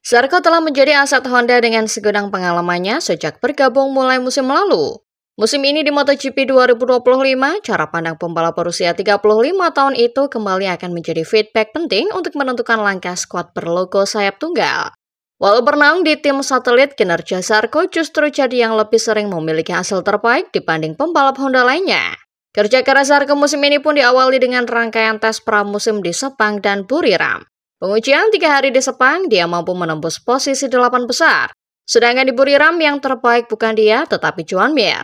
Zarco telah menjadi aset Honda dengan segudang pengalamannya sejak bergabung mulai musim lalu. Musim ini di MotoGP 2025, cara pandang pembalap berusia 35 tahun itu kembali akan menjadi feedback penting untuk menentukan langkah skuad berlogo sayap tunggal. Walau bernaung di tim satelit, kinerja Zarco justru jadi yang lebih sering memiliki hasil terbaik dibanding pembalap Honda lainnya. Kerja keras Zarco musim ini pun diawali dengan rangkaian tes pramusim di Sepang dan Buriram. Pengujian 3 hari di Sepang, dia mampu menembus posisi 8 besar. Sedangkan di Buriram yang terbaik bukan dia, tetapi Joan Mir.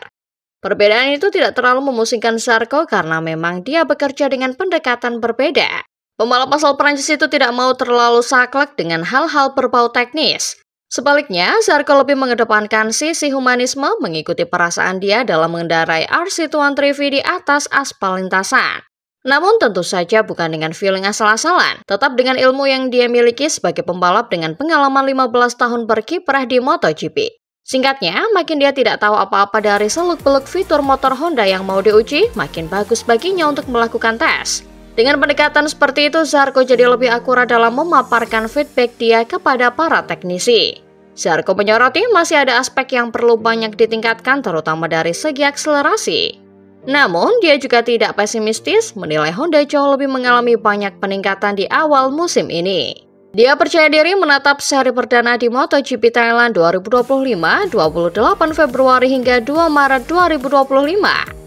Perbedaan itu tidak terlalu memusingkan Zarco karena memang dia bekerja dengan pendekatan berbeda. Pembalap asal Prancis itu tidak mau terlalu saklek dengan hal-hal berbau teknis. Sebaliknya, Zarco lebih mengedepankan sisi humanisme mengikuti perasaan dia dalam mengendarai RC213V di atas aspal lintasan. Namun tentu saja bukan dengan feeling asal-asalan, tetap dengan ilmu yang dia miliki sebagai pembalap dengan pengalaman 15 tahun berkiprah di MotoGP. Singkatnya, makin dia tidak tahu apa-apa dari seluk-beluk fitur motor Honda yang mau diuji, makin bagus baginya untuk melakukan tes. Dengan pendekatan seperti itu, Zarco jadi lebih akurat dalam memaparkan feedback dia kepada para teknisi. Zarco menyoroti masih ada aspek yang perlu banyak ditingkatkan terutama dari segi akselerasi. Namun, dia juga tidak pesimistis, menilai Honda jauh lebih mengalami banyak peningkatan di awal musim ini. Dia percaya diri menatap seri perdana di MotoGP Thailand 2025, 28 Februari hingga 2 Maret 2025.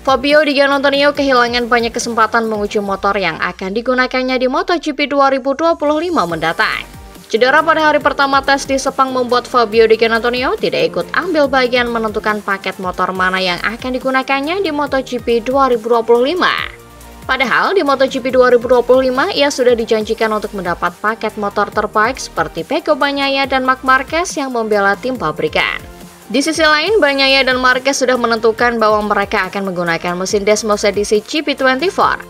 Fabio Di Giannantonio kehilangan banyak kesempatan menguji motor yang akan digunakannya di MotoGP 2025 mendatang. Cedera pada hari pertama tes di Sepang membuat Fabio Di Giannantonio tidak ikut ambil bagian menentukan paket motor mana yang akan digunakannya di MotoGP 2025. Padahal di MotoGP 2025 ia sudah dijanjikan untuk mendapat paket motor terbaik seperti Pecco Bagnaia dan Marc Marquez yang membela tim pabrikan. Di sisi lain, Bagnaia dan Marquez sudah menentukan bahwa mereka akan menggunakan mesin Desmos edisi GP24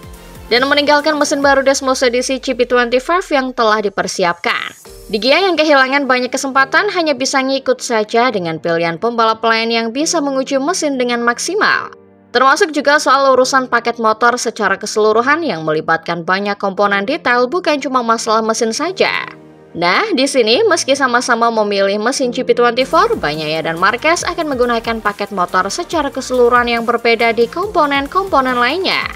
dan meninggalkan mesin baru Desmos edisi GP25 yang telah dipersiapkan. Di Gia yang kehilangan banyak kesempatan hanya bisa ngikut saja dengan pilihan pembalap lain yang bisa menguji mesin dengan maksimal. Termasuk juga soal urusan paket motor secara keseluruhan yang melibatkan banyak komponen detail bukan cuma masalah mesin saja. Nah, di sini meski sama-sama memilih mesin GP24, Bagnaia dan Marquez akan menggunakan paket motor secara keseluruhan yang berbeda di komponen-komponen lainnya.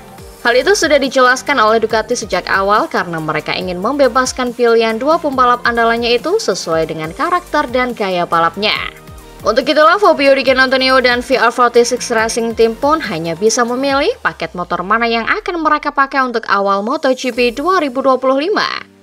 Hal itu sudah dijelaskan oleh Ducati sejak awal karena mereka ingin membebaskan pilihan dua pembalap andalannya itu sesuai dengan karakter dan gaya balapnya. Untuk itulah Fabio Di Giannantonio dan VR46 Racing Team pun hanya bisa memilih paket motor mana yang akan mereka pakai untuk awal MotoGP 2025.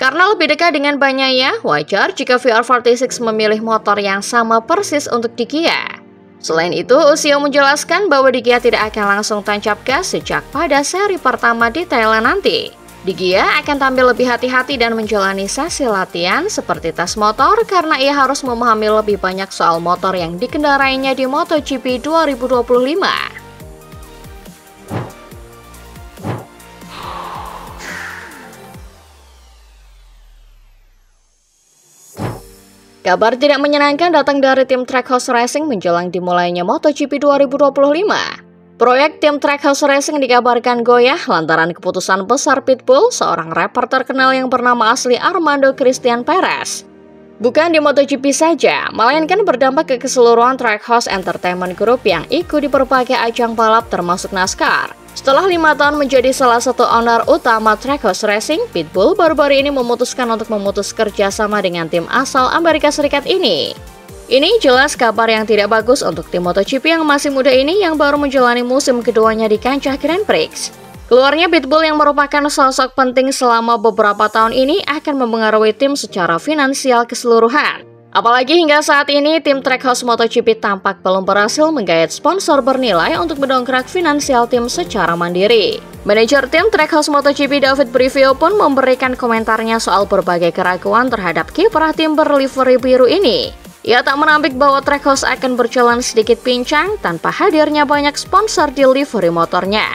Karena lebih dekat dengan Bagnaia, wajar jika VR46 memilih motor yang sama persis untuk di Gia. Selain itu, Ucio menjelaskan bahwa Di Gia tidak akan langsung tancap gas sejak pada seri pertama di Thailand nanti. Di Gia akan tampil lebih hati-hati dan menjalani sesi latihan seperti tes motor karena ia harus memahami lebih banyak soal motor yang dikendarainya di MotoGP 2025. Kabar tidak menyenangkan datang dari tim Trackhouse Racing menjelang dimulainya MotoGP 2025. Proyek tim Trackhouse Racing dikabarkan goyah lantaran keputusan besar Pitbull, seorang rapper terkenal yang bernama asli Armando Christian Perez. Bukan di MotoGP saja, melainkan berdampak ke keseluruhan Trackhouse Entertainment Group yang ikut di berbagai ajang balap termasuk NASCAR. Setelah 5 tahun menjadi salah satu owner utama Trackhouse Racing, Pitbull baru-baru ini memutuskan untuk memutus kerjasama dengan tim asal Amerika Serikat ini. Ini jelas kabar yang tidak bagus untuk tim MotoGP yang masih muda ini yang baru menjalani musim keduanya di kancah Grand Prix. Keluarnya Pitbull yang merupakan sosok penting selama beberapa tahun ini akan mempengaruhi tim secara finansial keseluruhan. Apalagi hingga saat ini, tim Trackhouse MotoGP tampak belum berhasil menggait sponsor bernilai untuk mendongkrak finansial tim secara mandiri. Manajer tim Trackhouse MotoGP David Brivio pun memberikan komentarnya soal berbagai keraguan terhadap kiprah tim berlivery biru ini. Ia tak menampik bahwa Trackhouse akan berjalan sedikit pincang tanpa hadirnya banyak sponsor di livery motornya.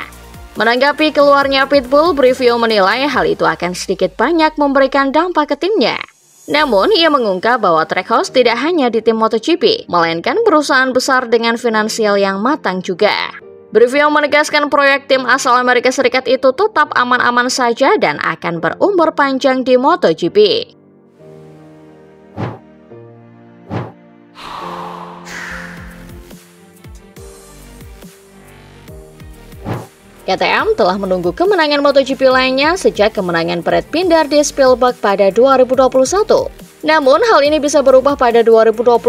Menanggapi keluarnya Pitbull, Brivio menilai hal itu akan sedikit banyak memberikan dampak ke timnya. Namun, ia mengungkap bahwa Trackhouse tidak hanya di tim MotoGP, melainkan perusahaan besar dengan finansial yang matang juga. Brivio menegaskan proyek tim asal Amerika Serikat itu tetap aman-aman saja dan akan berumur panjang di MotoGP. KTM telah menunggu kemenangan MotoGP lainnya sejak kemenangan Brad Binder di Spielberg pada 2021. Namun, hal ini bisa berubah pada 2025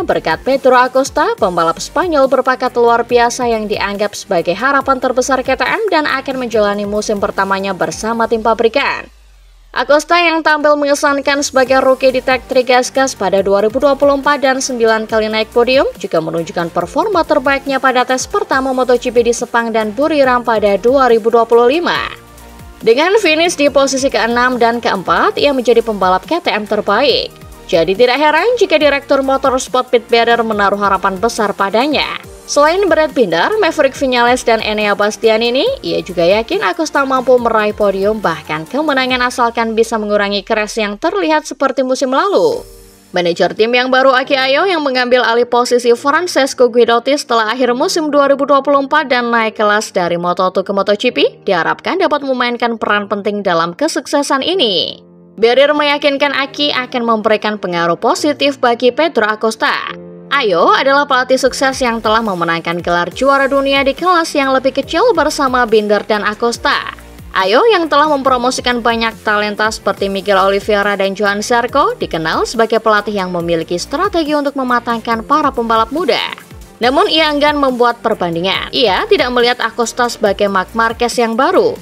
berkat Pedro Acosta, pembalap Spanyol berbakat luar biasa yang dianggap sebagai harapan terbesar KTM dan akan menjalani musim pertamanya bersama tim pabrikan. Acosta yang tampil mengesankan sebagai rookie di Tech 3 Gasgas pada 2024 dan 9 kali naik podium juga menunjukkan performa terbaiknya pada tes pertama MotoGP di Sepang dan Buriram pada 2025. Dengan finish di posisi ke-6 dan ke-4, ia menjadi pembalap KTM terbaik. Jadi tidak heran jika Direktur Motorsport Pit Beirer menaruh harapan besar padanya. Selain Brad Binder, Maverick Viñales dan Enea Bastianini, ia juga yakin Acosta mampu meraih podium bahkan kemenangan asalkan bisa mengurangi crash yang terlihat seperti musim lalu. Manajer tim yang baru Aki Ayo yang mengambil alih posisi Francesco Guidotti setelah akhir musim 2024 dan naik kelas dari Moto2 ke MotoGP diharapkan dapat memainkan peran penting dalam kesuksesan ini. Beirer meyakinkan Aki akan memberikan pengaruh positif bagi Pedro Acosta. Ayo adalah pelatih sukses yang telah memenangkan gelar juara dunia di kelas yang lebih kecil bersama Binder dan Acosta. Ayo yang telah mempromosikan banyak talenta seperti Miguel Oliveira dan Johan Zarco dikenal sebagai pelatih yang memiliki strategi untuk mematangkan para pembalap muda. Namun ia enggan membuat perbandingan. Ia tidak melihat Acosta sebagai Marc Marquez yang baru.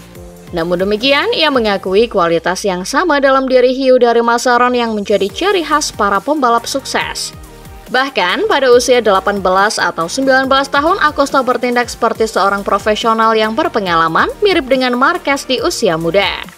Namun demikian, ia mengakui kualitas yang sama dalam diri hiu dari Mazzaron yang menjadi ciri khas para pembalap sukses. Bahkan pada usia 18 atau 19 tahun, Acosta bertindak seperti seorang profesional yang berpengalaman mirip dengan Marquez di usia muda.